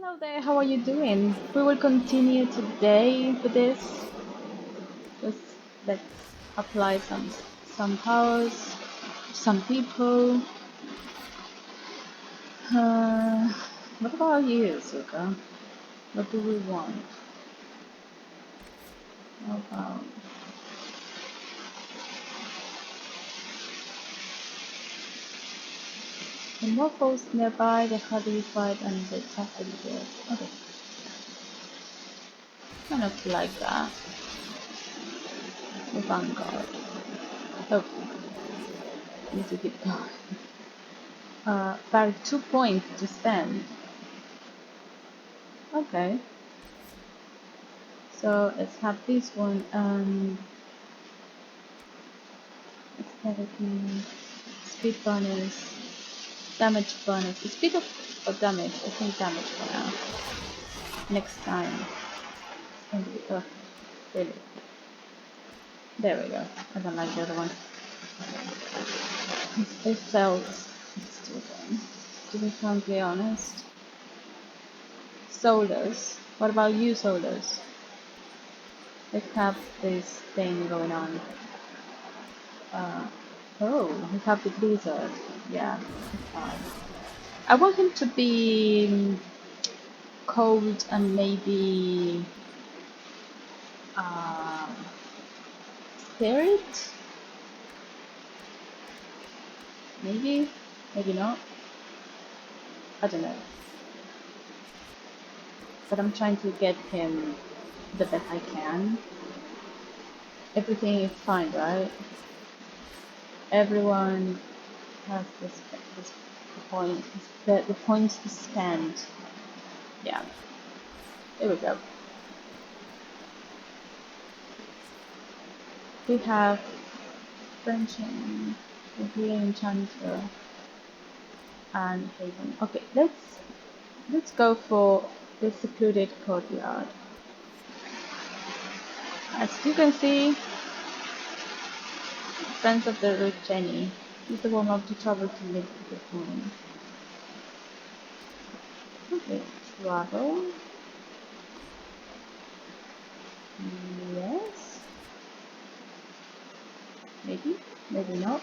Hello there, how are you doing? We will continue today with this. Just let's apply some powers, some people. Uh, what about you, Suka? What do we want? How about the more foes nearby, the harder you fight and the tougher you get. Okay, kind of like that. The Vanguard. Oh, need to keep going. About 2 points to spend. Okay. So let's have this one. Aesthetically, speed bonus, damage bonus. Speed of damage. I think damage for now. Next time. Oh, really? There we go. I don't like the other one. It felt stupid. To be frankly honest. Solars. What about you, Solars? Let's have this thing going on. Oh, we have the blizzard. Yeah, it's fine. I want him to be cold and maybe um, spirit. Maybe, maybe not. I don't know. But I'm trying to get him the best I can. Everything is fine, right? Everyone has this point, the points to spend. Yeah, there we go. We have French and Healing Enchanter and Haven. Okay, let's go for the secluded courtyard. As you can see, Friends of the Root Jenny is the warm up to travel to meet the point. Okay, travel. Yes. Maybe, maybe not.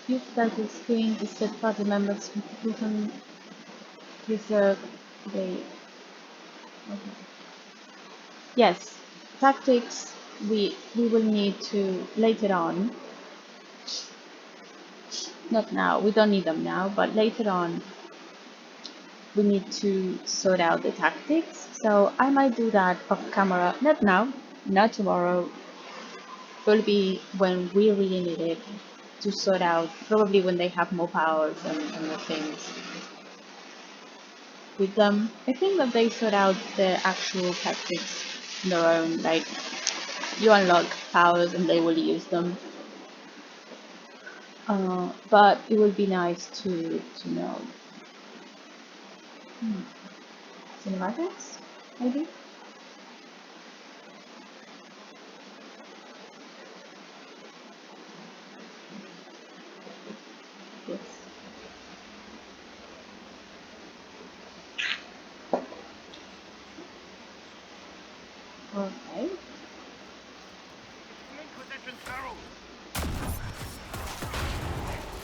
Use that screen to set party members who can reserve the. Okay. Yes, tactics we will need to later on. Not now, we don't need them now, but later on we need to sort out the tactics. So I might do that off camera, not now, not tomorrow. Will be when we really need it to sort out, probably when they have more powers and more things with them. I think that they sort out the actual tactics on their own, like you unlock powers and they will use them. But it would be nice to know. Cinematics, maybe? Yes. Okay. An Inquisition's herald!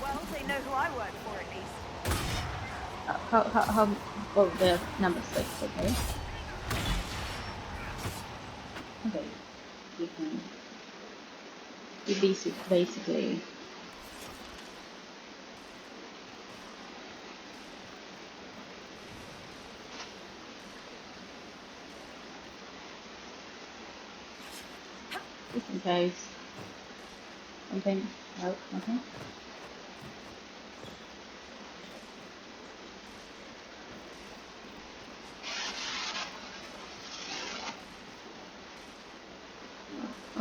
Well, they know who I work for at least. How, oh, the number 6, okay. Okay. You can, you basically, just in case, something, no, nothing.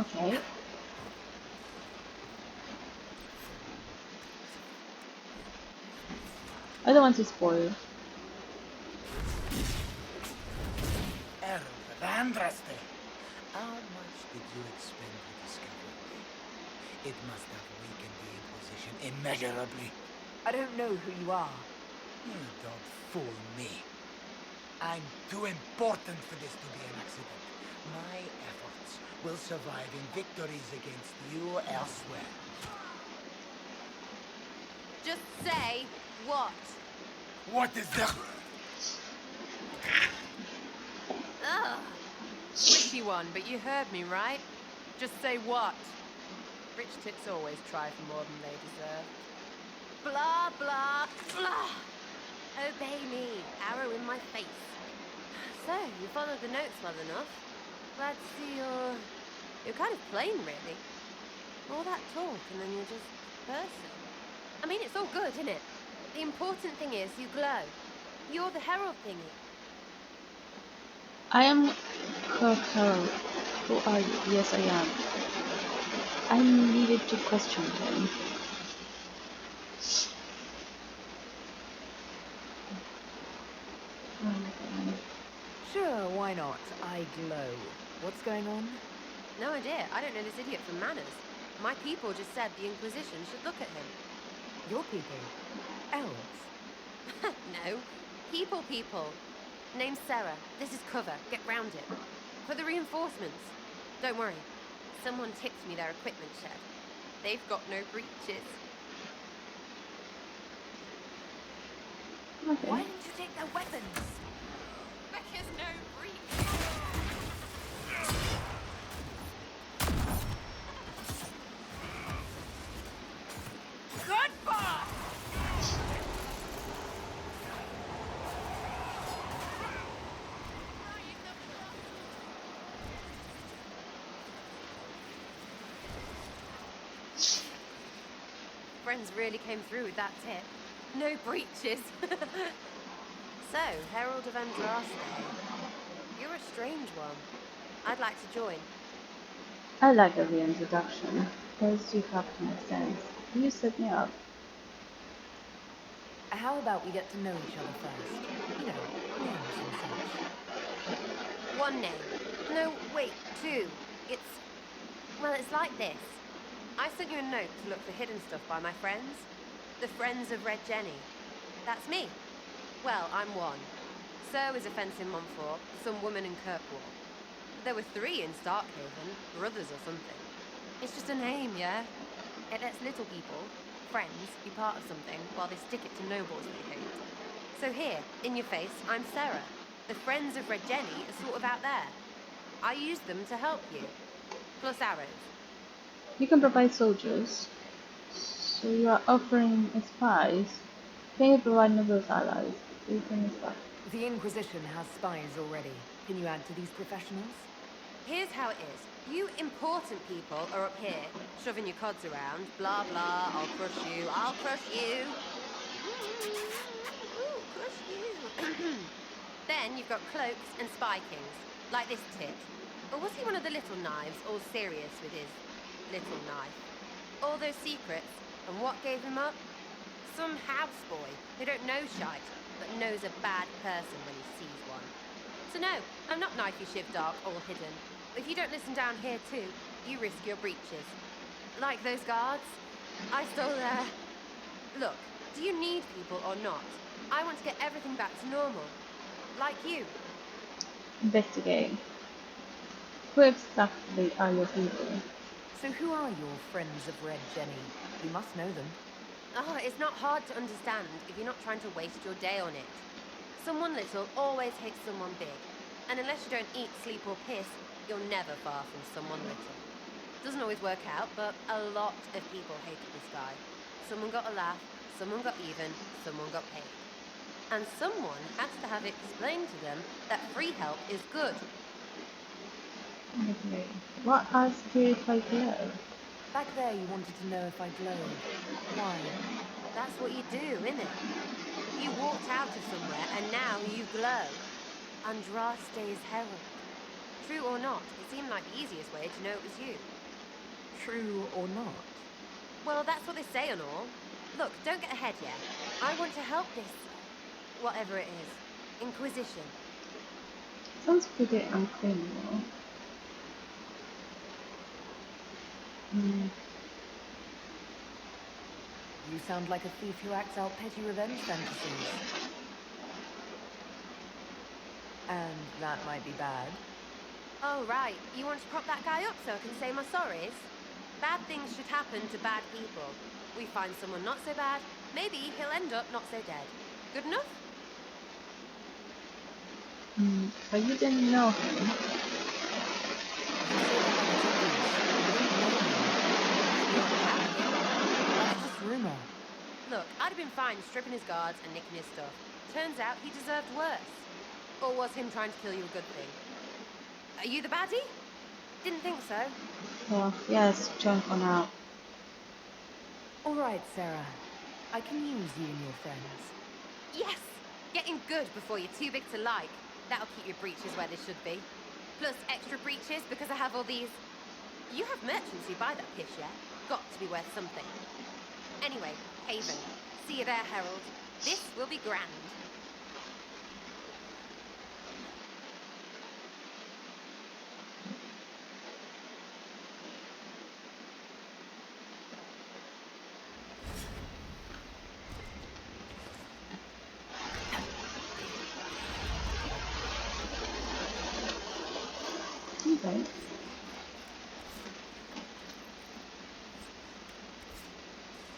Okay. I don't want to spoil. Vandraste! How much did you expend to discover me? It must have weakened the Inquisition immeasurably. I don't know who you are. You don't fool me. I'm too important for this to be an accident. My efforts will survive in victories against you elsewhere. Just say what? What is the... Ugh. Squishy one, but you heard me, right? Just say what? Rich tits always try for more than they deserve. Blah, blah, blah. Obey me, arrow in my face. So, you followed the notes well enough. Glad to see you're kind of plain, really. All that talk and then you're just person. I mean, it's all good, isn't it? The important thing is you glow. You're the herald thingy. I am Kirk Harold. Who are you? Yes, I am. I needed to question him. Oh my god. Sure, why not? I glow. What's going on? No idea. I don't know this idiot from manners. My people just said the Inquisition should look at him. Your people? Elves? No. People. Name's Sarah. This is cover. Get round it. For the reinforcements. Don't worry. Someone tipped me their equipment shed. They've got no breaches. Okay. Why didn't you take their weapons? Because no breach. Goodbye! Friends really came through with that tip. No breaches. So, Herald of Andraste. You're a strange one. I'd like to join. I like the reintroduction. Because you have to make sense. You set me up. How about we get to know each other first? You know, names and such. One name. No, wait, two. It's like this. I sent you a note to look for hidden stuff by my friends. The Friends of Red Jenny. That's me. Well, I'm one. So is a fence in Montfort, some woman in Kirkwall. There were 3 in Starkhaven, brothers or something. It's just a name, yeah? It lets little people, friends, be part of something while they stick it to nobles they hate. So here, in your face, I'm Sarah. The Friends of Red Jenny are sort of out there. I use them to help you. Plus arrows. You can provide soldiers. So you are offering spies. Can you provide nobles allies? So you can spy. The Inquisition has spies already. Can you add to these professionals? Here's how it is. You important people are up here, shoving your cods around. Blah, blah, I'll crush you. Ooh, crush you. Then you've got cloaks and spy kings, like this tit. Or was he one of the little knives, all serious with his little knife? All those secrets, and what gave him up? Some houseboy who don't know shite, but knows a bad person when he sees one. So no, I'm not knifey shiv dark, all hidden. If you don't listen down here too, you risk your breeches. Like those guards, I stole their... Look, do you need people or not? I want to get everything back to normal. Like you. Investigate. Who exactly are your people? So who are your Friends of Red Jenny? You must know them. Oh, it's not hard to understand if you're not trying to waste your day on it. Someone little always hates someone big. And unless you don't eat, sleep or piss, you're never far from someone little. Doesn't always work out, but a lot of people hated this guy. Someone got a laugh, someone got even, someone got paid. And someone has to have explained to them that free help is good. Okay. What asked you if I glow? Back there you wanted to know if I glowed. Why? That's what you do, innit? You walked out of somewhere and now you glow. Andraste's herald. True or not, it seemed like the easiest way to know it was you. True or not? Well, that's what they say and all. Look, don't get ahead yet. I want to help this, whatever it is, Inquisition. Sounds pretty uncriminal. You sound like a thief who acts out petty revenge fantasies. And that might be bad. Oh, right. You want to prop that guy up so I can say my sorries? Bad things should happen to bad people. We find someone not so bad, maybe he'll end up not so dead. Good enough? But you didn't know him. You say that like it's obvious. You didn't know him. I knew about him. That's just rumor. Look, I'd have been fine stripping his guards and nicking his stuff. Turns out he deserved worse. Or was him trying to kill you a good thing? Are you the baddie? Didn't think so. Well, yes, John for now. All right, Sarah. I can use you and your friends. Yes! Getting good before you're too big to like. That'll keep your breeches where they should be. Plus extra breeches because I have all these... You have merchants who buy that piss, yeah? Got to be worth something. Anyway, Haven. See you there, Herald. This will be grand. Okay.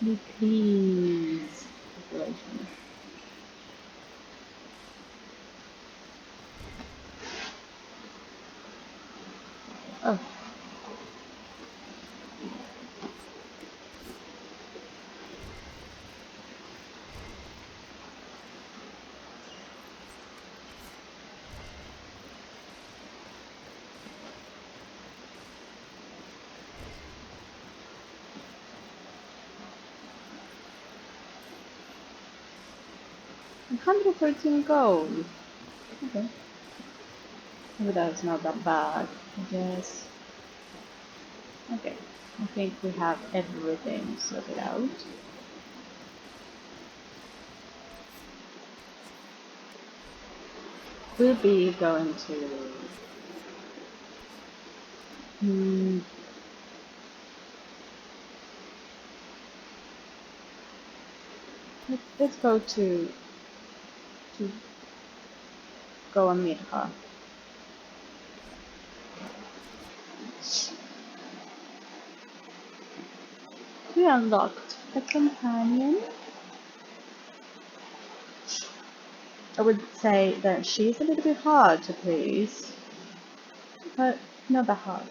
Decrease population. Oh. $113 gold. Okay. Maybe that's not that bad, I guess. Okay. I think we have everything sorted out. We'll be going to... let's go to go and meet her. We unlocked a companion. I would say that she's a little bit hard to please, but not that hard.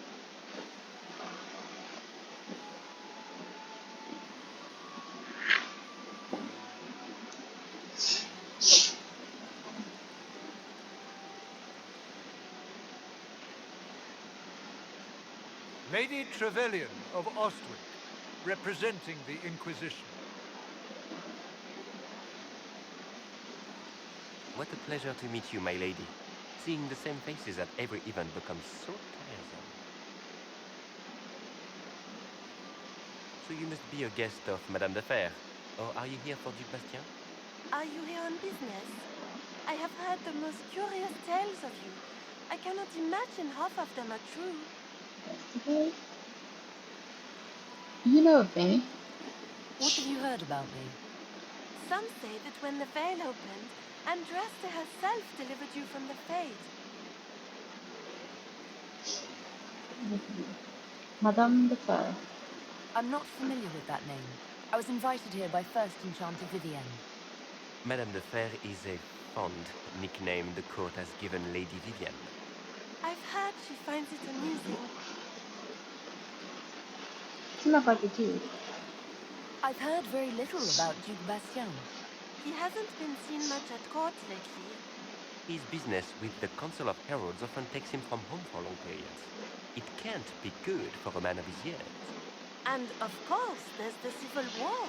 Lady Trevelyan of Ostwick, representing the Inquisition. What a pleasure to meet you, my lady. Seeing the same faces at every event becomes so tiresome. So you must be a guest of Madame de Fer, or are you here for Duc Bastien? Are you here on business? I have heard the most curious tales of you. I cannot imagine half of them are true. Okay. You know me. What have you heard about me? Some say that when the veil opened, Andraste herself delivered you from the Fade. Madame de Fer. I'm not familiar with that name. I was invited here by First Enchanter Vivienne. Madame de Fer is a fond nickname the court has given Lady Vivienne. I've heard she finds it amusing. It's not like a Jew. I've heard very little about Duc Bastien. He hasn't been seen much at court lately. His business with the Council of Heralds often takes him from home for long periods. It can't be good for a man of his years. And of course, there's the civil war.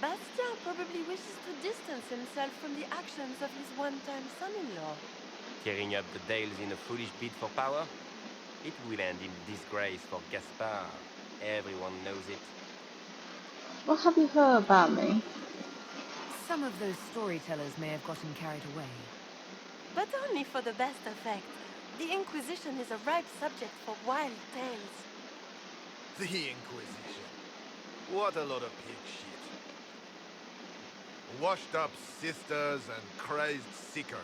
Bastien probably wishes to distance himself from the actions of his one-time son-in-law. Tearing up the Dales in a foolish bid for power? It will end in disgrace for Gaspard. Everyone knows it. What have you heard about me? Some of those storytellers may have gotten carried away. But only for the best effect. The Inquisition is a ripe subject for wild tales. The Inquisition. What a lot of pig shit. Washed up sisters and crazed seekers.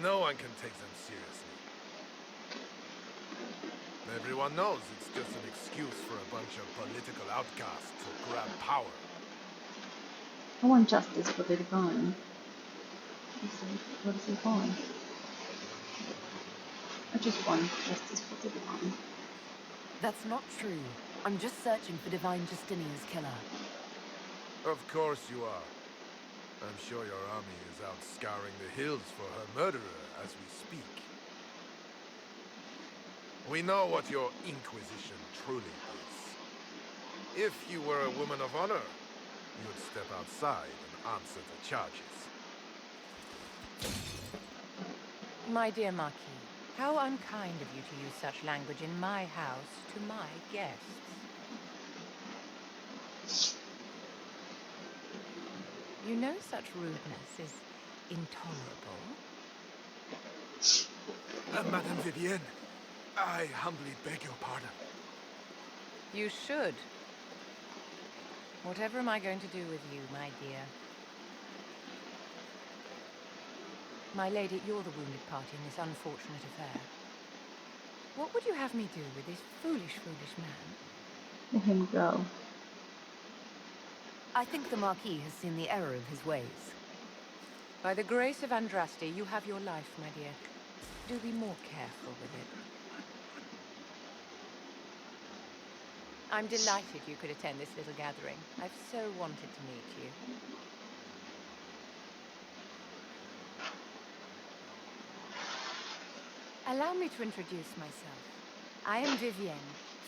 No one can take them seriously. Everyone knows it's just an excuse for a bunch of political outcasts to grab power. I want justice for the divine. What is he want? I just want justice for the divine. That's not true. I'm just searching for Divine Justinia's killer. Of course you are. I'm sure your army is out scouring the hills for her murderer as we speak. We know what your Inquisition truly is. If you were a woman of honor, you would step outside and answer the charges. My dear Marquis, how unkind of you to use such language in my house to my guests. You know such rudeness is intolerable. Madame Vivienne, I humbly beg your pardon. You should. Whatever am I going to do with you, my dear? My lady, you're the wounded party in this unfortunate affair. What would you have me do with this foolish, foolish man? Let him go. I think the Marquis has seen the error of his ways. By the grace of Andraste, you have your life, my dear. Do be more careful with it. I'm delighted you could attend this little gathering. I've so wanted to meet you. Allow me to introduce myself. I am Vivienne,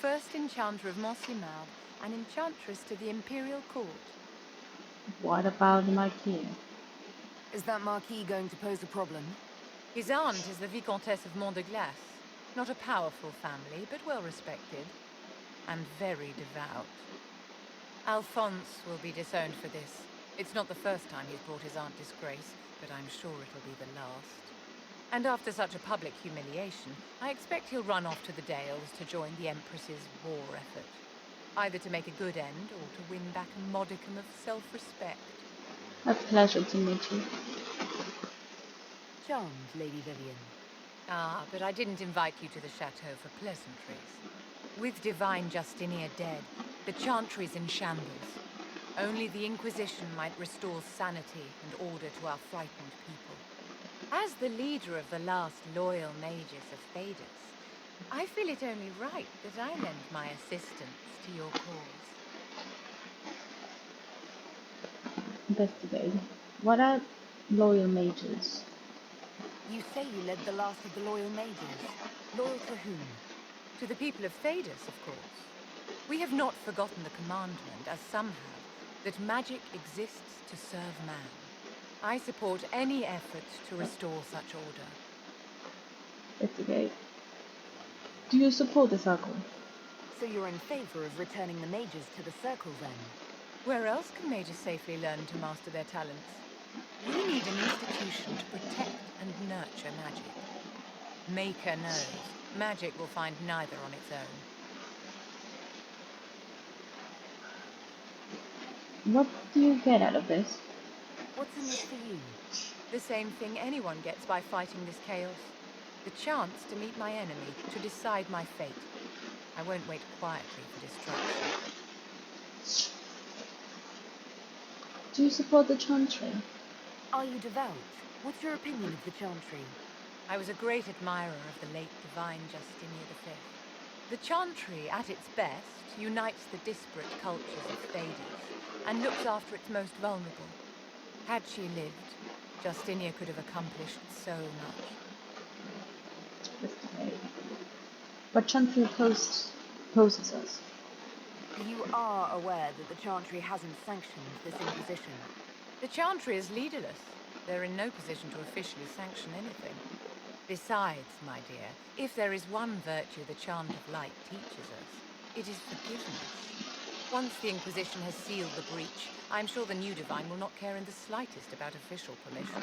first enchanter of Montsimard and enchantress to the Imperial Court. What about the Marquis? Is that Marquis going to pose a problem? His aunt is the Vicomtesse of Mont de Glace. Not a powerful family, but well respected. And very devout. Alphonse will be disowned for this. It's not the first time he's brought his aunt disgrace, but I'm sure it'll be the last. And after such a public humiliation, I expect he'll run off to the Dales to join the Empress's war effort. Either to make a good end, or to win back a modicum of self-respect. A pleasure to meet you. Charmed, Lady Vivienne. Ah, but I didn't invite you to the chateau for pleasantries. With Divine Justinia dead, the Chantry's in shambles. Only the Inquisition might restore sanity and order to our frightened people. As the leader of the last loyal mages of Thedas, I feel it only right that I lend my assistance to your cause. Investigate. What are loyal mages? You say you led the last of the loyal mages. Loyal to whom? To the people of Thedas, of course. We have not forgotten the commandment, as some have, that magic exists to serve man. I support any effort to restore such order. Investigate. Do you support the Circle? So you're in favor of returning the mages to the Circle, then? Where else can mages safely learn to master their talents? We need an institution to protect and nurture magic. Maker knows, magic will find neither on its own. What do you get out of this? What's in this for you? The same thing anyone gets by fighting this chaos. The chance to meet my enemy, to decide my fate. I won't wait quietly for destruction. Do you support the Chantry? Are you devout? What's your opinion of the Chantry? I was a great admirer of the late Divine Justinia V. The Chantry, at its best, unites the disparate cultures of Thedas and looks after its most vulnerable. Had she lived, Justinia could have accomplished so much. Investigate. But Chantry opposes us. You are aware that the Chantry hasn't sanctioned this Inquisition. The Chantry is leaderless. They're in no position to officially sanction anything. Besides, my dear, if there is one virtue the Chant of Light teaches us, it is forgiveness. Once the Inquisition has sealed the breach, I'm sure the new Divine will not care in the slightest about official permission.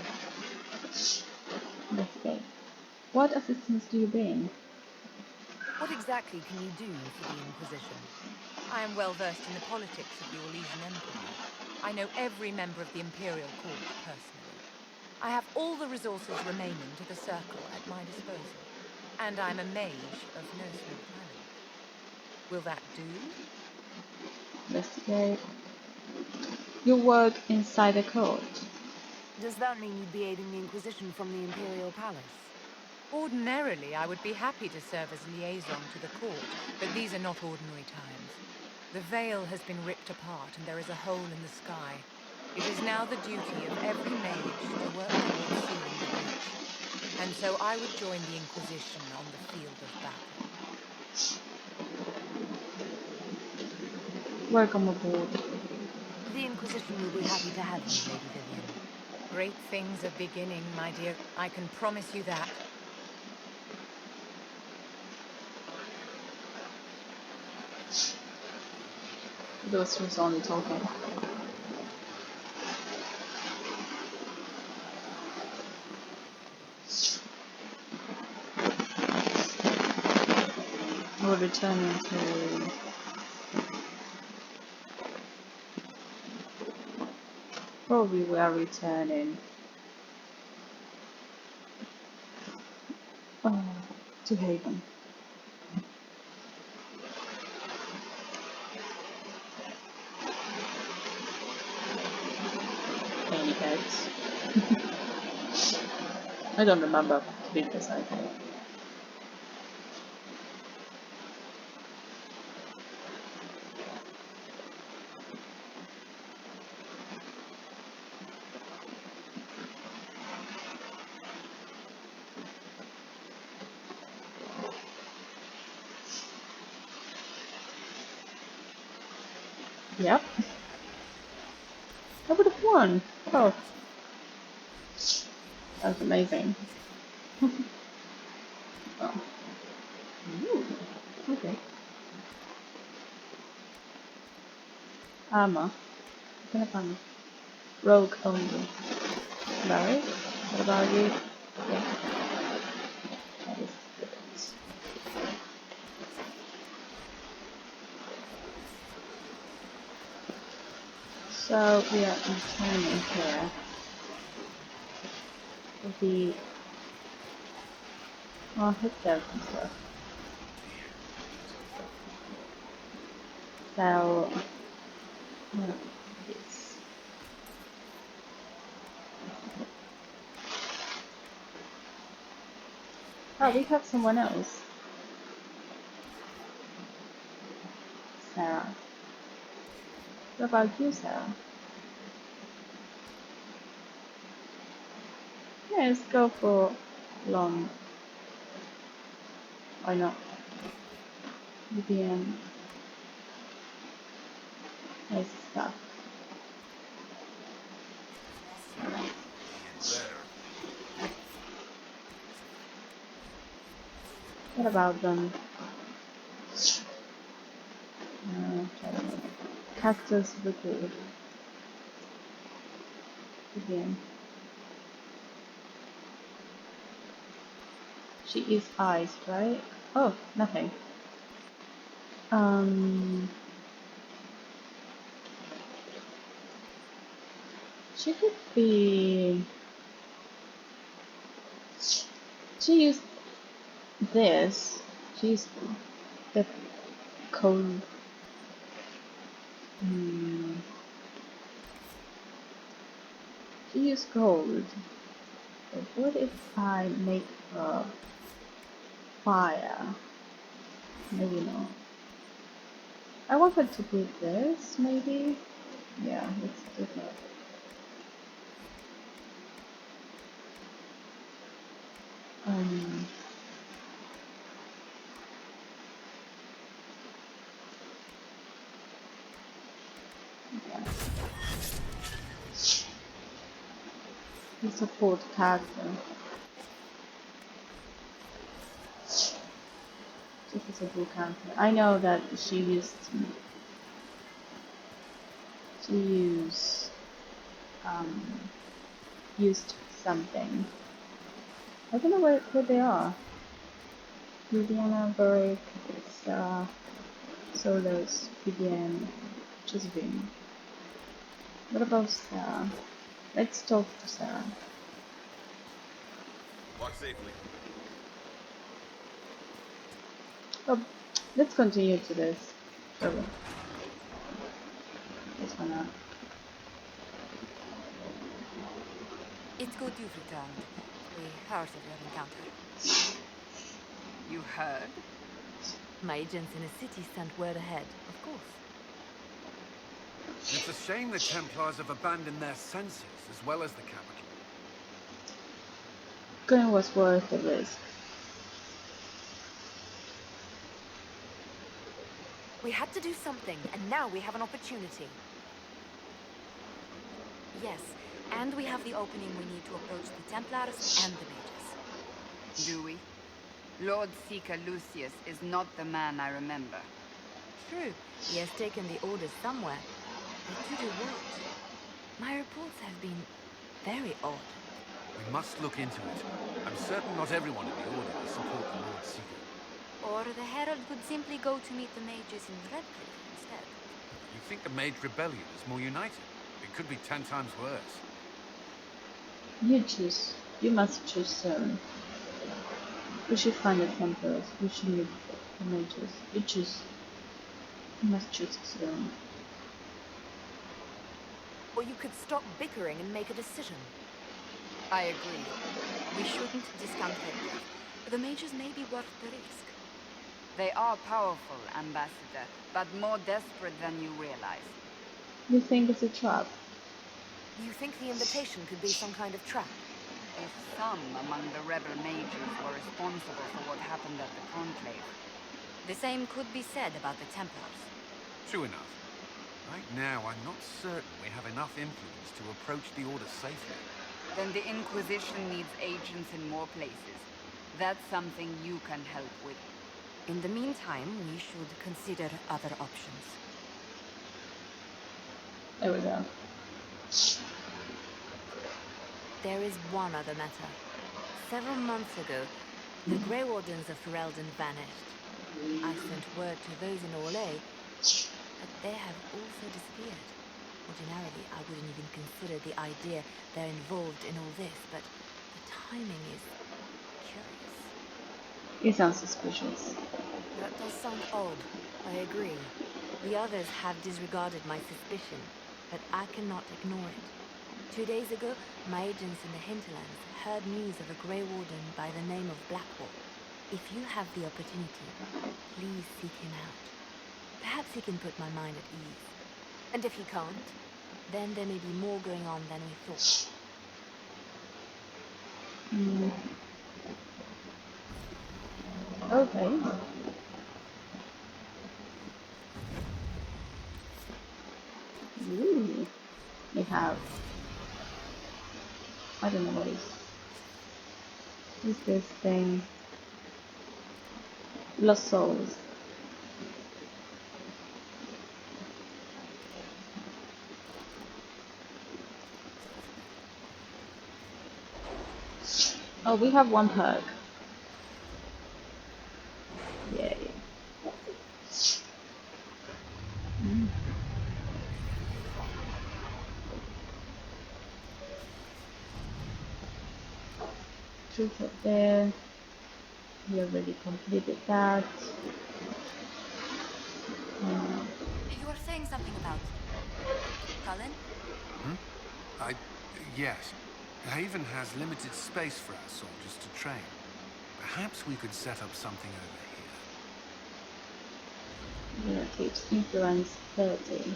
Investigate. What assistance do you bring? What exactly can you do for the Inquisition? I am well versed in the politics of the Orlesian Empire. I know every member of the Imperial Court personally. I have all the resources remaining to the Circle at my disposal. And I'm a mage of no small talent. Will that do? Investigate. You work inside the court. Does that mean you'd be aiding the Inquisition from the Imperial Palace? Ordinarily, I would be happy to serve as liaison to the court, but these are not ordinary times. The veil has been ripped apart and there is a hole in the sky. It is now the duty of every mage to work towards sealing the breach. And so I would join the Inquisition on the field of battle. Welcome aboard. The Inquisition will be happy to have you, Lady Vivian. Great things are beginning, my dear. I can promise you that. Those who's only talking. We're returning to probably we are returning to Haven. Any heads? I don't remember to be precise. Yep. I would have won. Oh, that's amazing. Oh. Ooh. Okay. Armor. What kind of armor? Rogue only. Barry? What about you? Yeah. That is good. So we are returning here with the hit there and stuff. So this. Oh, we have someone else. Sarah. What about you, Sarah? Yeah, let's go for long. Why not? VPN. Nice stuff. What about them? Cactus liquid. Again. She is iced, right? Oh, nothing. She could be. She used this. She used the cold. She used gold. But what if I make a fire? Maybe not. I want her to put this, maybe? Yeah, let's do that. Yeah. The support character. This is a blue character. I know that she used used something. I don't know where they are. Viviana, Beric, Sarah, Solos, Vivian, Josephine. What about Sarah? Let's talk to Sarah. Walk safely. Oh, let's continue to this. Sorry. This one up. It's good you've returned. We heard of your encounter. You heard? My agents in the city sent word ahead, of course. It's a shame the Templars have abandoned their senses as well as the capital. Going was worth the risk. We had to do something, and now we have an opportunity. Yes, and we have the opening we need to approach the Templars and the mages. Do we? Lord Seeker Lucius is not the man I remember. True, he has taken the orders somewhere. But to do what? My reports have been very odd. We must look into it. I'm certain not everyone in the Order will support the Lord Seeker. Or the Herald could simply go to meet the mages in Redcliffe instead. You think the Mage Rebellion is more united? It could be 10 times worse. You choose. You must choose. We should find the Templars. We should meet the mages. You choose. You must choose soon. Or you could stop bickering and make a decision. I agree. We shouldn't discount Redcliffe. The mages may be worth the risk. They are powerful, Ambassador, but more desperate than you realize. You think it's a trap? You think the invitation could be some kind of trap? If some among the rebel mages were responsible for what happened at the Conclave. The same could be said about the Templars. True enough. Right now, I'm not certain we have enough influence to approach the Order safely. Then the Inquisition needs agents in more places. That's something you can help with. In the meantime, we should consider other options. There we go. There is one other matter. Several months ago, the Grey Wardens of Ferelden vanished. I sent word to those in Orlais, but they have also disappeared. Ordinarily, I wouldn't even consider the idea they're involved in all this, but the timing is curious. It sounds suspicious. That does sound odd. I agree. The others have disregarded my suspicion, but I cannot ignore it. 2 days ago, my agents in the hinterlands heard news of a Grey Warden by the name of Blackwall. If you have the opportunity, please seek him out. Perhaps he can put my mind at ease. And if he can't, then there may be more going on than we thought. Okay. Ooh. We have. I don't know what is this thing. Lost Souls. Oh, we have one perk. Yay. Truth up there. We already completed that. You were saying something about Cullen? Yes. Haven has limited space for our soldiers to train. Perhaps we could set up something over here. Yeah, keeps influence 30.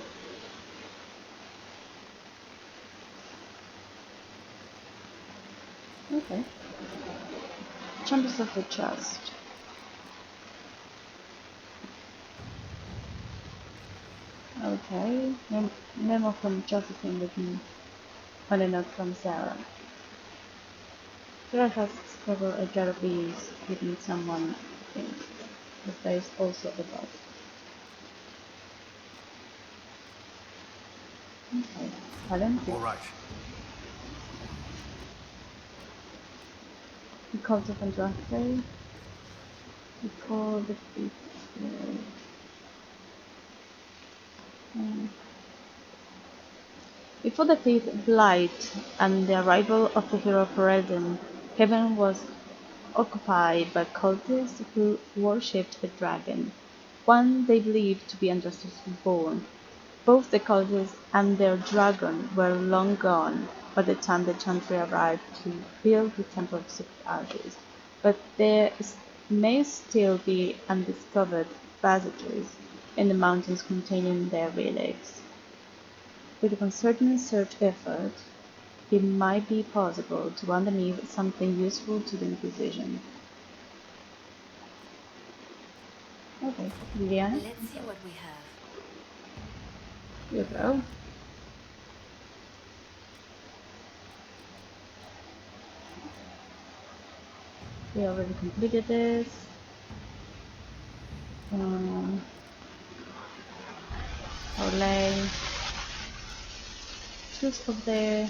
Okay. Chambers of the Trust. Okay. Memo from Josephine written on a note from Sarah. Sarah has discovered a jar of bees hidden someone thinks, but there is also a bug. Okay. Helen? All right. The cult of Andraste. Before the beast. Before the fifth blight and the arrival of the hero Ferelden, heaven was occupied by cultists who worshipped a dragon, one they believed to be ancestors reborn. Both the cultists and their dragon were long gone by the time the Chantry arrived to build the Temple of Secret Arches, but there may still be undiscovered passages in the mountains containing their relics. With a concerted search effort, it might be possible to unearth something useful to the Inquisition. Okay, Liliana, Let's see what we have. you go. We already completed this. Outlay. Choose of there.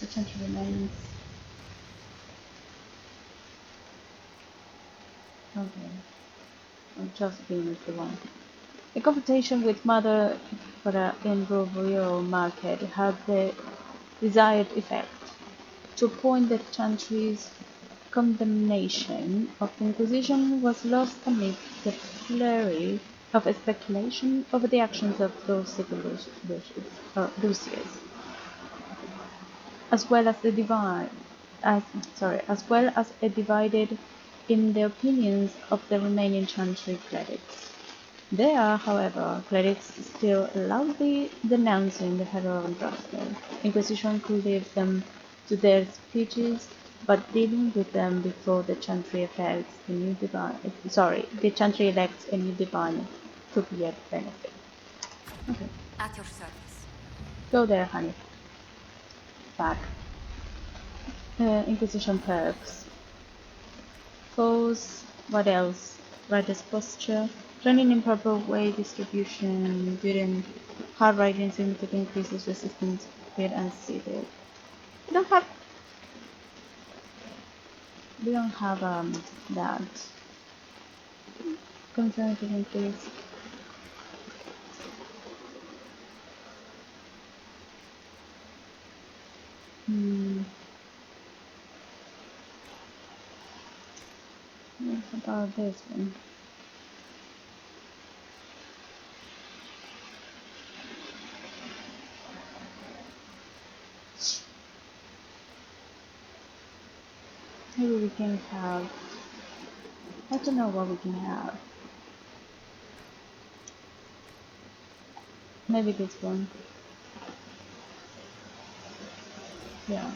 Potential remains. Okay. Josephine is the one. The confrontation with Mother Fara in Rovio Market had the desired effect, to a point that Chantry's condemnation of the Inquisition was lost amid the flurry of speculation over the actions of those civil Lucius, as well as a divided in the opinions of the remaining Chantry clerics. There are, however, clerics still loudly denouncing the Hero and Gospel. Inquisition could leave them to their speeches, but dealing with them before the Chantry the Chantry elects a new divine could be a benefit. Okay. At your service. Go there, honey. Back. Inquisition perks. Foes. What else? Writer's posture. Training in proper way distribution during hard writing significantly increases resistance when unseated. We don't have that. Concern please. What about this one? Maybe we can have, I don't know what we can have. Maybe this one. Yeah.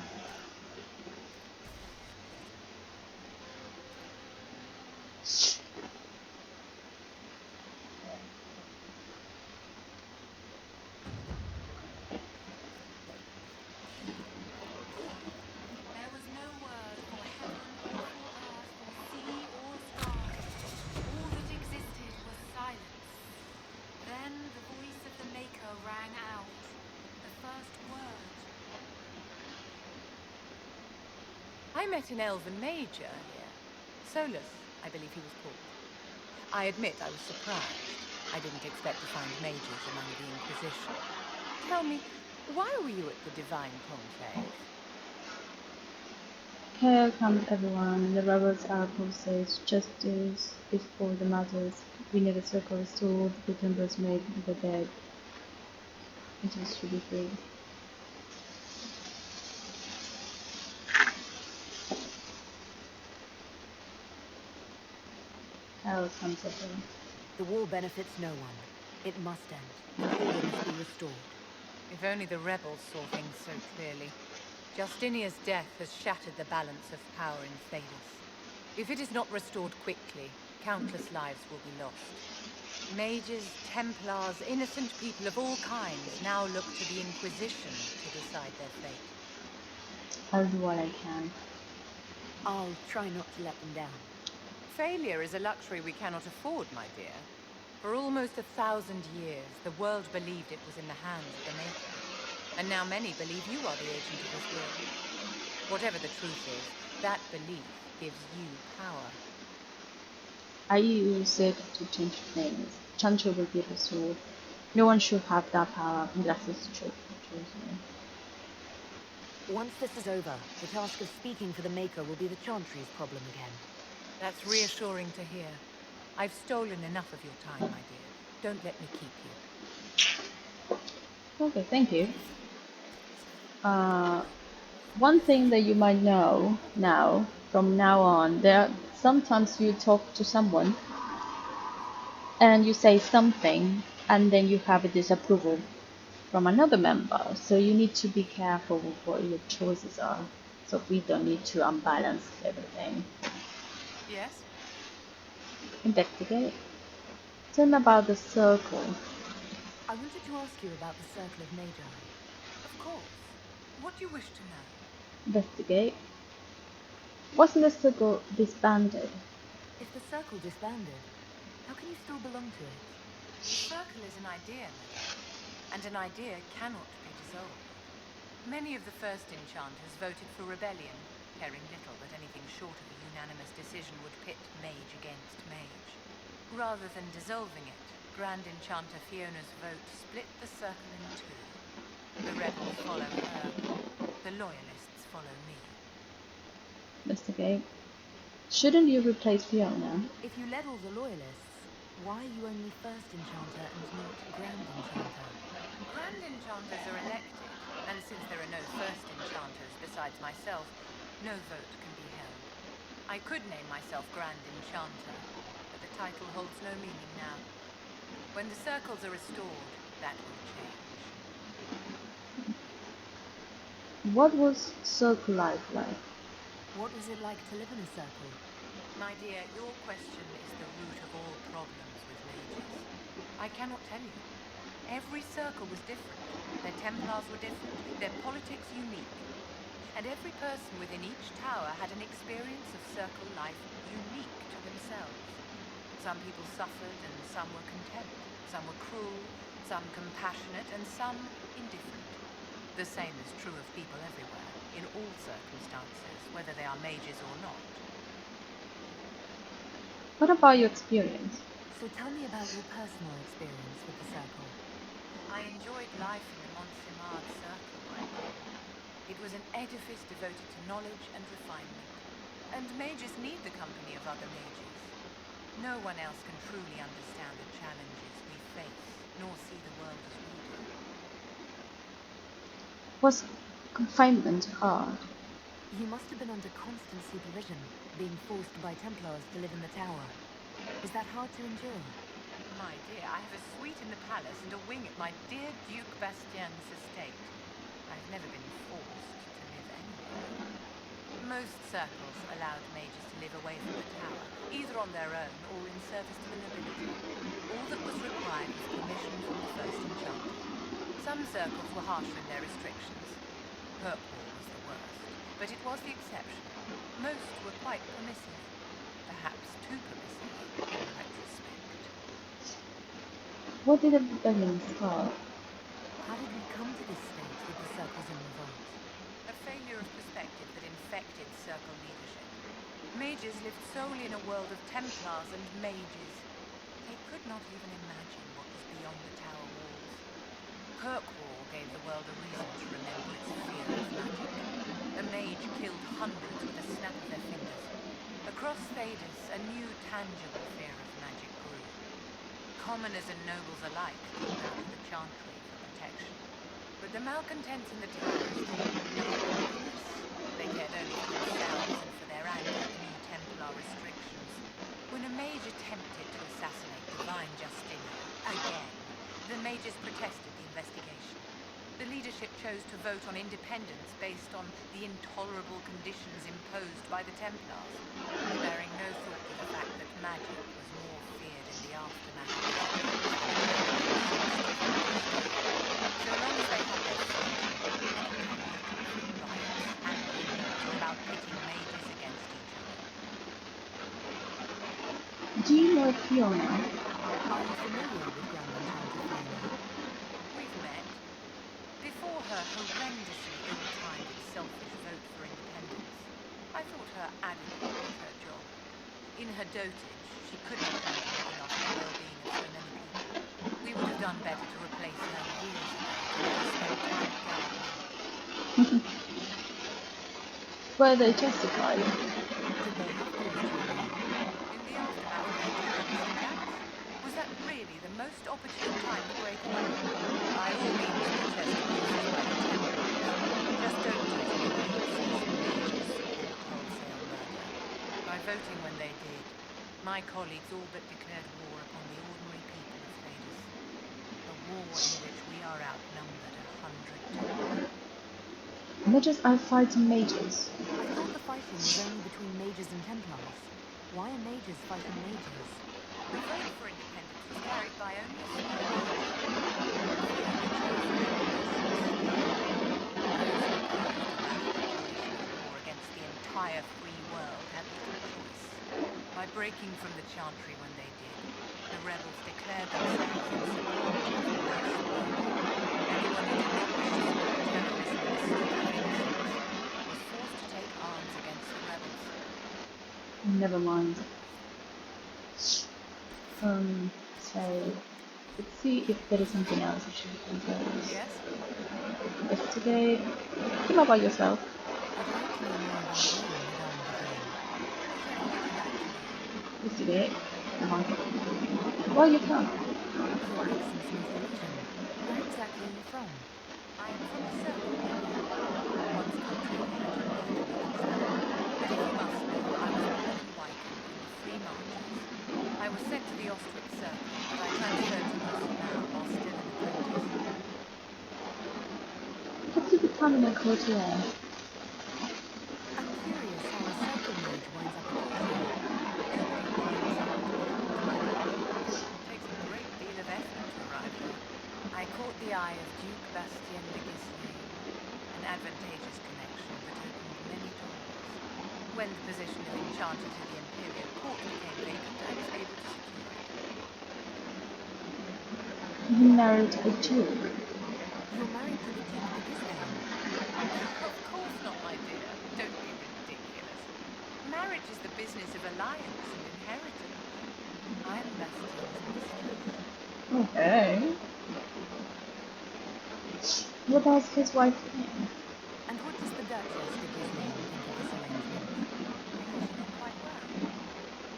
There was no word for heaven or for earth, for sea or sky. All that existed was silence. Then the voice of the Maker rang out. The first word. I met an elven mage earlier. Solus, I believe he was called. I admit I was surprised. I didn't expect to find mages among the Inquisition. Tell me, why were you at the Divine Conclave? Here comes everyone. The rebels are says justice is for the martyrs. We need a circle restored. The timbers made the dead. It is to be free. Hell comes everyone. The war benefits no one. It must end. The order must be restored. If only the rebels saw things so clearly. Justinia's death has shattered the balance of power in Thedas. If it is not restored quickly, countless lives will be lost. Mages, Templars, innocent people of all kinds now look to the Inquisition to decide their fate. I'll do what I can. I'll try not to let them down. Failure is a luxury we cannot afford, my dear. For almost 1,000 years, the world believed it was in the hands of the Maker. And now many believe you are the agent of his will. Whatever the truth is, that belief gives you power. I use it to change things. Chantry will be restored. No one should have that power unless it's true. Once this is over, the task of speaking for the Maker will be the Chantry's problem again. That's reassuring to hear. I've stolen enough of your time, my dear. Don't let me keep you. Okay, thank you. One thing that you might know now, from now on, there sometimes you talk to someone and you say something and then you have a disapproval from another member. So you need to be careful with what your choices are. So we don't need to unbalance everything. Yes? Investigate. Tell me about the circle. I wanted to ask you about the Circle of Magi. Of course. What do you wish to know? Investigate. Wasn't the circle disbanded? If the Circle disbanded, how can you still belong to it? The circle is an idea, madame, and an idea cannot be dissolved. Many of the first enchanters voted for rebellion, caring little that anything short of a unanimous decision would pit mage against mage. Rather than dissolving it, Grand Enchanter Fiona's vote split the circle in two. The rebels follow her, the loyalists follow me. Investigate. Shouldn't you replace Fiona? If you led all the loyalists, why are you only First Enchanter and not Grand Enchanter? Grand Enchanters are elected, and since there are no First Enchanters besides myself, no vote can be held. I could name myself Grand Enchanter, but the title holds no meaning now. When the circles are restored, that will change. What was circle life like? What was it like to live in a circle? My dear, your question is the root of all problems with mages. I cannot tell you. Every circle was different. Their Templars were different, their politics unique. And every person within each tower had an experience of circle life unique to themselves. Some people suffered and some were content. Some were cruel, some compassionate, and some indifferent. The same is true of people everywhere, in all circumstances, whether they are mages or not. What about your experience? So tell me about your personal experience with the circle. I enjoyed life in the Montsimard Circle, my dear. It was an edifice devoted to knowledge and refinement. And mages need the company of other mages. No one else can truly understand the challenges we face, nor see the world as we do. Was confinement hard? You must have been under constant supervision, being forced by Templars to live in the tower. Was that hard to endure? My dear, I have a suite in the palace and a wing at my dear Duke Bastien's estate. I've never been forced to live anywhere. Most circles allowed mages to live away from the tower, either on their own or in service to the nobility. All that was required was permission from the first enchanter. Some circles were harsher in their restrictions. Kirkwall was the worst, but it was the exception. Most were quite permissive, perhaps too permissive in retrospect. What did the rebellion start? How did we come to this stage with the circles in revolt? A failure of perspective that infected circle leadership. Mages lived solely in a world of Templars and mages. They could not even imagine what was beyond the tower walls. Kirkwall gave the world a reason to remember its fear of magic. A mage killed hundreds with a snap of their fingers. Across Thedas, a new tangible fear of magic grew. Commoners and nobles alike called out to the Chantry for protection. But the malcontents in the towers thought nothing of this. They cared only for themselves and for their anger at the new Templar restrictions. When a mage attempted to assassinate Divine Justinian, again, the mages protested the investigation. The leadership chose to vote on independence based on the intolerable conditions imposed by the Templars, sparing no thought to the fact that magic was more feared in the aftermath of the so long as they had their freedom, riots and rumors were about pitting mages against each other. Do you know Fiona? Are you familiar with Grand Enchanter Fiona? We've met. Before her horrendously ill-timed and selfish vote for independence, I thought her adequate at her job. In her dotage, she could not handle looking after the well-being of so many people. We would have done better to replace her years ago to spend time Were they justified? Could they have caused you any harm? In the aftermath of their terrorist attacks? Was that really the most opportune time to break away? By all means, protest abuses by the Templars. Just don't do it in a way that sees majors support wholesale murder. By voting when they did, my colleagues all but declared war upon the ordinary people of Thedas. A war in which we are outnumbered 100 to 1. Mages are fighting mages. I thought the fighting was only between mages and Templars. Why are mages fighting mages? The vote for independence was carried by only a small margin. And few of the chosen those who opposed a rash declaration of war against the entire free world had little choice. By breaking from the Chantry when they did, the rebels declared themselves in support of mass murder. Anyone who did not wish to support terrorism and the slaughter of innocents was forced to take arms against the rebels. Never mind. So let's see if there is something else I should compose. Yes? Investigate. Come up by yourself. I'd like to know more about you, Madame Devane. Whatever would you like to know? Investigate. Come on. Well, you can. Your accent's Indonesian. Where exactly are you from? I am from the Circle, my dear. Once country originally in England. But if you must know, I was born in Wycombe in the Free Marches. I was sent to the Ostwick Circle, but I transferred to Rosenau while still an apprentice. How did you become a courtier? I'm curious how a circle mage winds up a courtier. Nobody winds up at court, my darling. It takes a great deal of effort to arrive there. I caught the eye of Duke Bastien de Gisline, an advantageous connection that opened many doors. When the position of enchanter to the Imperial Court became vacant, I was able to secure it. You married a duke. You're married to the Duke de Gisline. Of course not, my dear. Don't be ridiculous. Marriage is the business of alliance and inheritance. I am Bastien's mistress. Okay. What does his wife think? And what does the Duchess de Gisline think of this arrangement? I know she not quite well.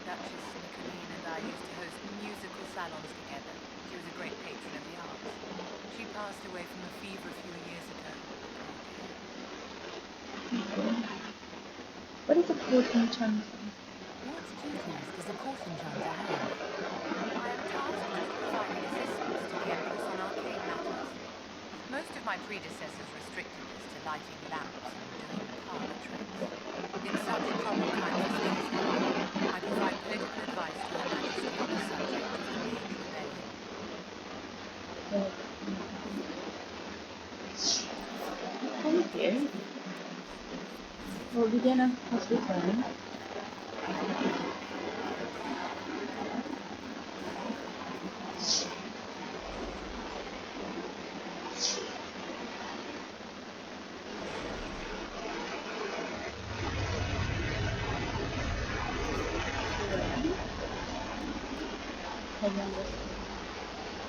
Duchess Nicolene and I used to host musical salons together. She was a great patron of the arts. She passed away from a fever a few years ago. Okay. What is a court enchanter? What duties does a court enchanter have? I am tasked with providing assistance to the Empress on arcane matters. Most of my predecessors restricted this to lighting lamps and doing parlor tricks. In such troubled times as these, however, I provide political advice to Her Majesty on the subject of the Mage Rebellion. Thank you. Well, the dinner has returned.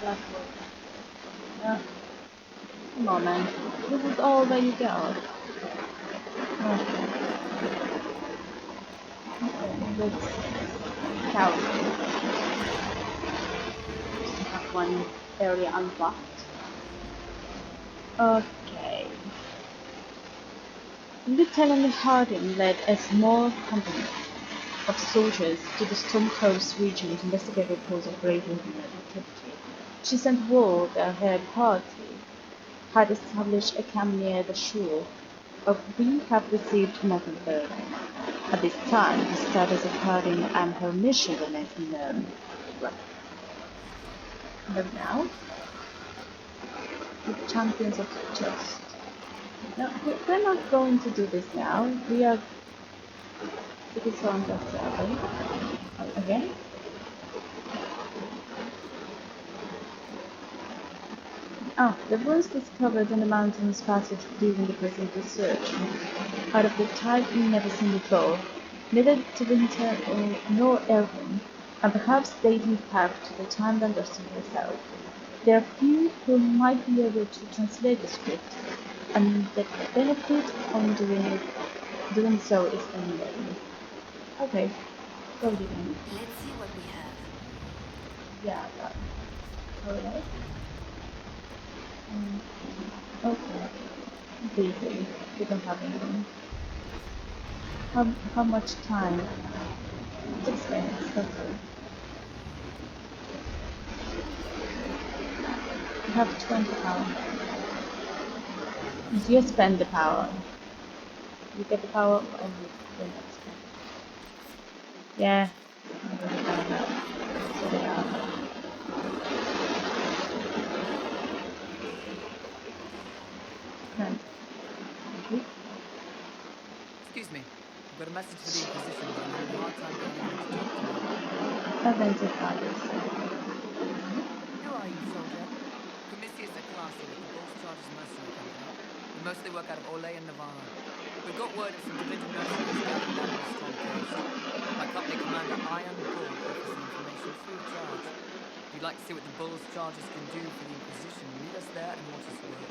Last word. Come on, man. This is all that you got. Okay. Let's count. Have one area unlocked. Okay. Lieutenant Harding led a small company of soldiers to the Storm Coast region to investigate reports of great movement activity. She sent word that her party had established a camp near the shore, but we have received nothing further. At this time, the status of Harding and her mission remains unknown. Right. But now, the champions of chess. No, we're not going to do this now. We are focused on the survey. Again. The ruins discovered in the mountainous passage during the present research are of the type we never seen before, neither to winter nor Elven, and perhaps dating back to the time of Anderson herself. There are few who might be able to translate the script, and the benefit on doing so is unknown. Okay, go again. Let's see what we have. Yeah, that. Alright. Um, okay. Busy. We don't have anything. How much time? 6 minutes. Okay. You have 20 power. If you spend the power, you get the power and you don't spend. Yeah. Sort it out. Right. Okay. Excuse me. I've got a message for the Inquisition, but I'm having a hard time getting anyone to talk to me. Identifiers. Who are you, soldier? Commissius Aclassi with the Bulls Chargers Mercenary Company. We mostly work out of Olay and Navarra. We've got word of some Divinity mercenaries gathering down on the Strong Coast. My company commander, Iron Bull, offers the information free of charge. If you'd like to see what the Bulls Chargers can do for the Inquisition, meet us there and watch us work.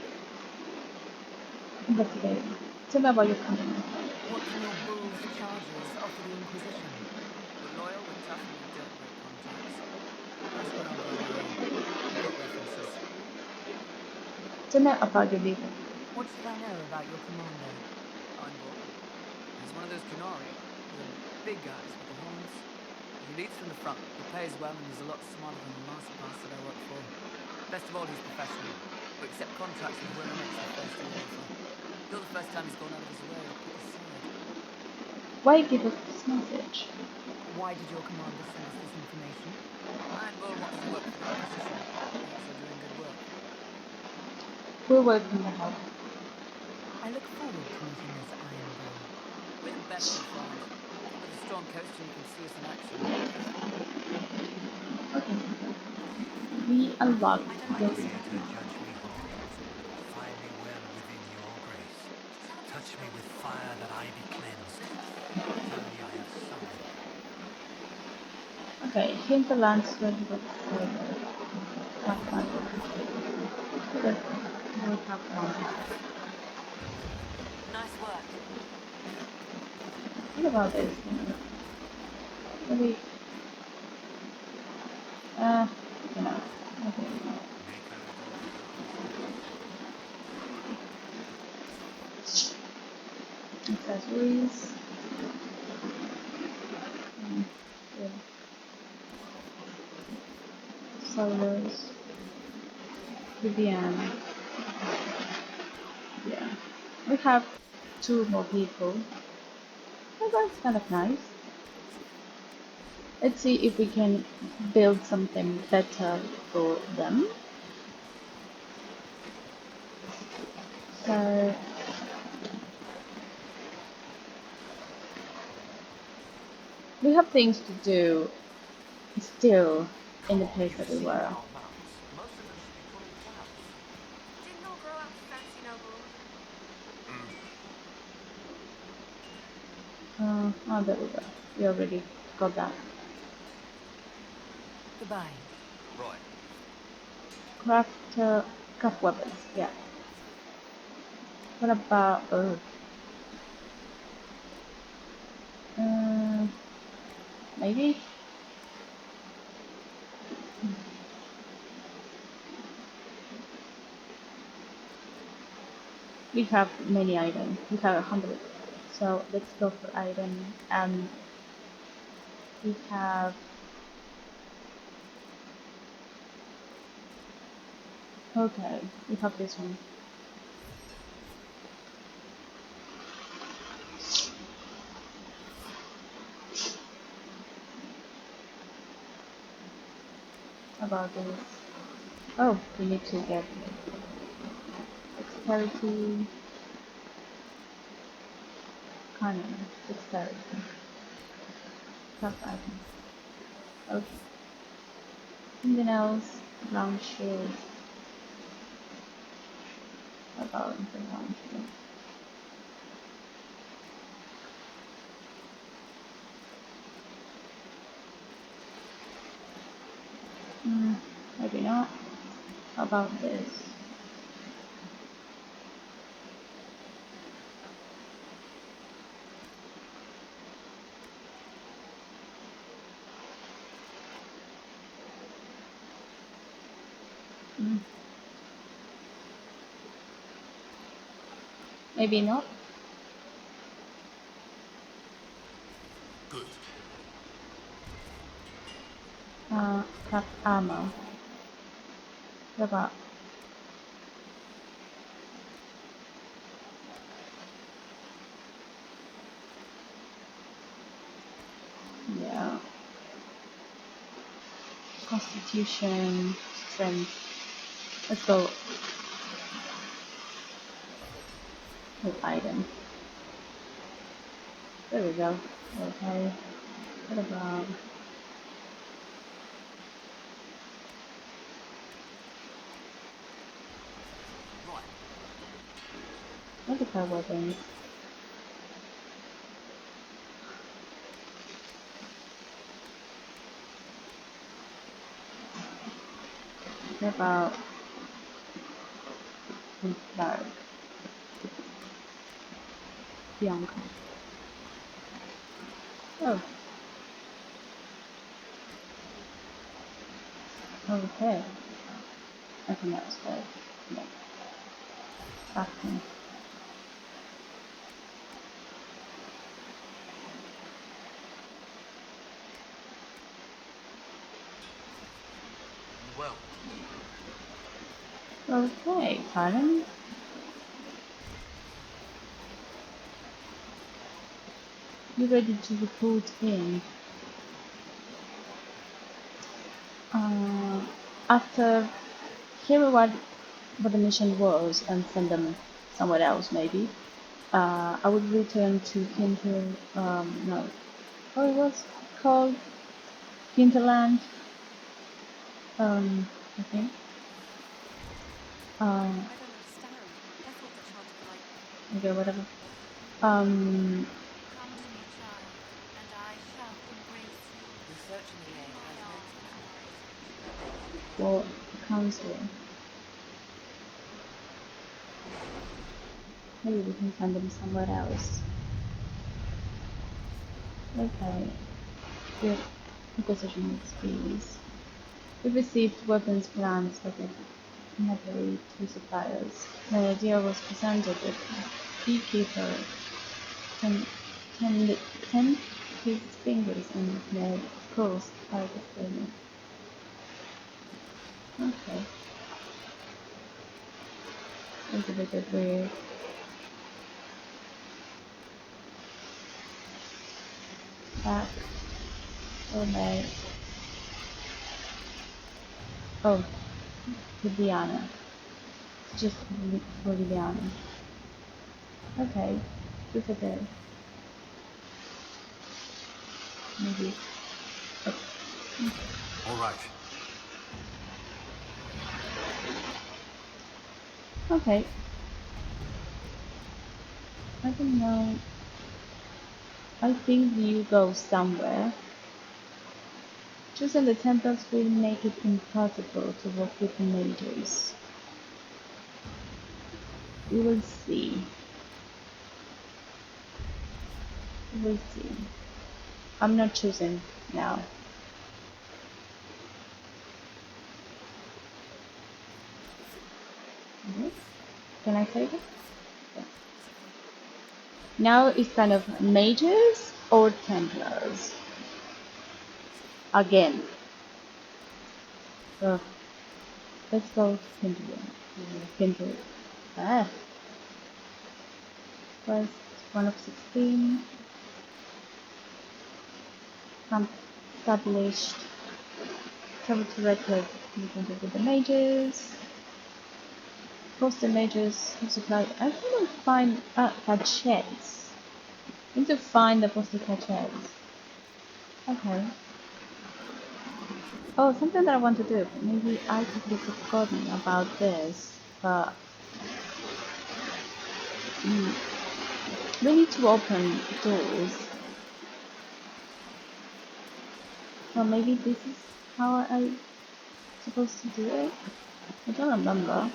Investigate. Tell me about your company. What can your Bulls Chargers offer the Inquisition? We're loyal, we're tough, and we don't break contracts. Ask around Valhalla. We've got references. Tell me about your leader. What should I know about your commander? I'm Bull. He's one of those Kunari, the big guys with the horns. He leads from the front, he pays well, and he's a lot smarter than the last boss that I worked for. Best of all, he's professional. We accept contracts with whoever makes the first deal offer. You're the first time he's gone out of his way to pick a side. Why give us this message? Why did your commander send us this information? Iron Bull wants to work for the Inquisition. Thanks for doing good work. We're working the help. I look forward to meeting this Iron Bull. We're the best you'll find. Come to the Strong Coast and you can see us in action. Okay. We unlocked this. Creator, judge me whole. Find me well within your grace. Touch me with fire that I be cleansed. Tell me I have suffered. Okay, hinterlands where he was have fun. Good. We'll have fun. Nice work. What about this? Maybe. You know. Okay. Accessories. Yeah. Solos. Vivian. Yeah. We have 2 more people. Oh, that's kind of nice. Let's see if we can build something better for them. So we have things to do still in the place that we were. Didn't all grow up fancy noble. Oh, there we go. We already got that. Goodbye. Right. Craft weapons, yeah. What about maybe? We have many items. We have 100. So let's go for item. And we have. Okay, we have this one. About this. Oh, we need to get dexterity. Kind of dexterity. Tough item. Okay. Something else. Round shield. About the round shield. Maybe not. How about this? Maybe not. Good. Craft armor. What about? Yeah. Constitution, strength. Let's go with item. There we go. Okay. What about? Medical weapons. What about Dark Bianca? Oh. Okay. I think that was good. No. Crafting. Well. Okay, Talon. You ready to report in? After hearing what the mission was and send them somewhere else maybe, I would return to no, how it was called? Hinterland, I think. Okay, whatever. For council. Maybe we can send them somewhere else. Okay. Good. Inquisition experience. We received weapons plans for the necessary to suppliers. The idea was presented that beekeeper can, can his fingers and may of course part of payment. Okay. It's a bit weird. Back. Okay. Oh, Liliana. Just for Liliana. Okay. Good a day. Maybe. All right. Okay. I don't know. I think you go somewhere. Choosing the temples will make it impossible to work with mages. We will see. We will see. I'm not choosing now. Can I say that? Yeah. Now it's kind of mages or templars. Again. So let's go to Kindle. First, 1 of 16. Established. Travel to Red Cliff. You can with the mages. Post the mages supply. I couldn't find caches. I need to find the postal caches. Okay. Oh, something that I want to do. Maybe I totally forgotten about this, but we need to open doors. So maybe this is how I'm supposed to do it. I don't remember.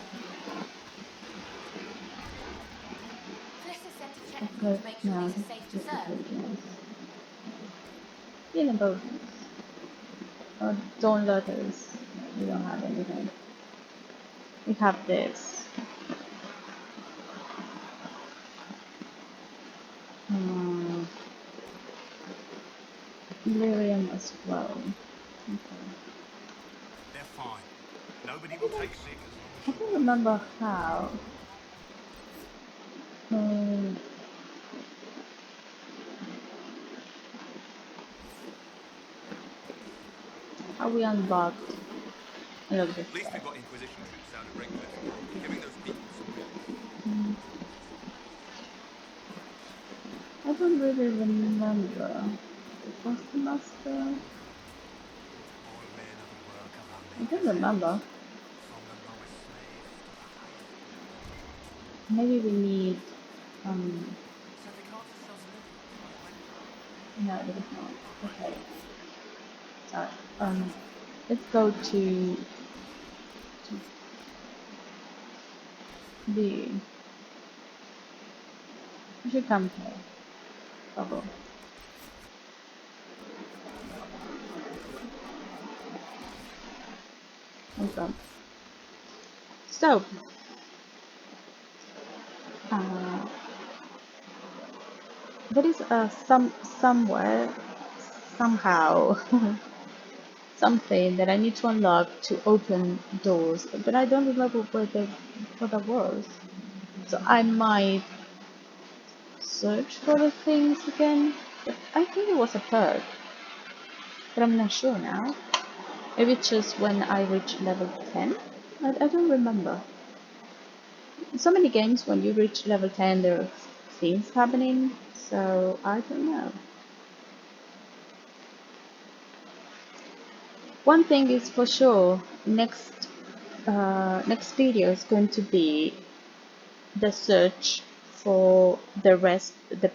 Okay, now this is again. Healing potions. Oh, don't let us. We don't have anything. We have this. Lyrium as well. Okay. They're fine. Nobody will take sick as long as I you don't watch. remember how. Um, how we unlocked all of this At least stuff. we've got Inquisition troops down at Redcliffe, giving those people some relief. Mm, I don't really remember. The Foster Master? All men are the work of our I don't maker's remember. hands, from the lowest slaves to the highest breed. Maybe we need So they can't just sell civilians, like when... no, there is not. Okay. Sorry. Let's go to the you should come here. Bubble. Okay. So uh, there is somewhere somehow something that I need to unlock to open doors, but I don't remember what that was. So I might search for the things again. But I think it was a perk, but I'm not sure now. Maybe it's just when I reach level 10. I don't remember. In so many games, when you reach level 10, there are things happening, so I don't know. One thing is for sure, next video is going to be the search for the rest, the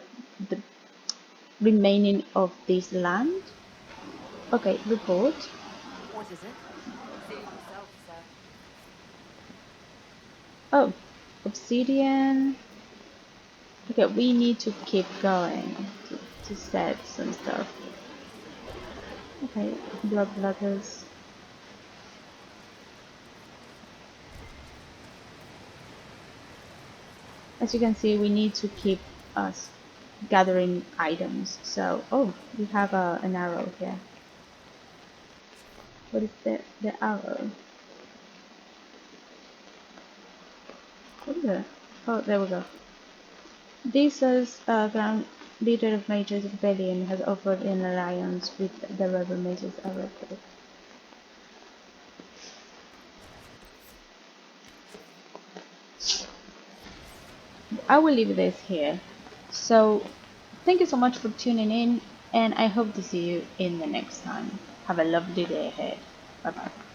remaining of this land. Okay, report. What is it? See for yourself, sir. Oh, obsidian. Okay, we need to keep going to set some stuff. Okay, blood letters. As you can see, we need to keep us gathering items. So, oh, we have an arrow here. What is the arrow? What is it? Oh, there we go. This is Grand Leader of Mages Rebellion has offered an alliance with the rebel mages at Redcliffe. I will leave this here. So, thank you so much for tuning in, and I hope to see you in the next time. Have a lovely day ahead. Bye bye.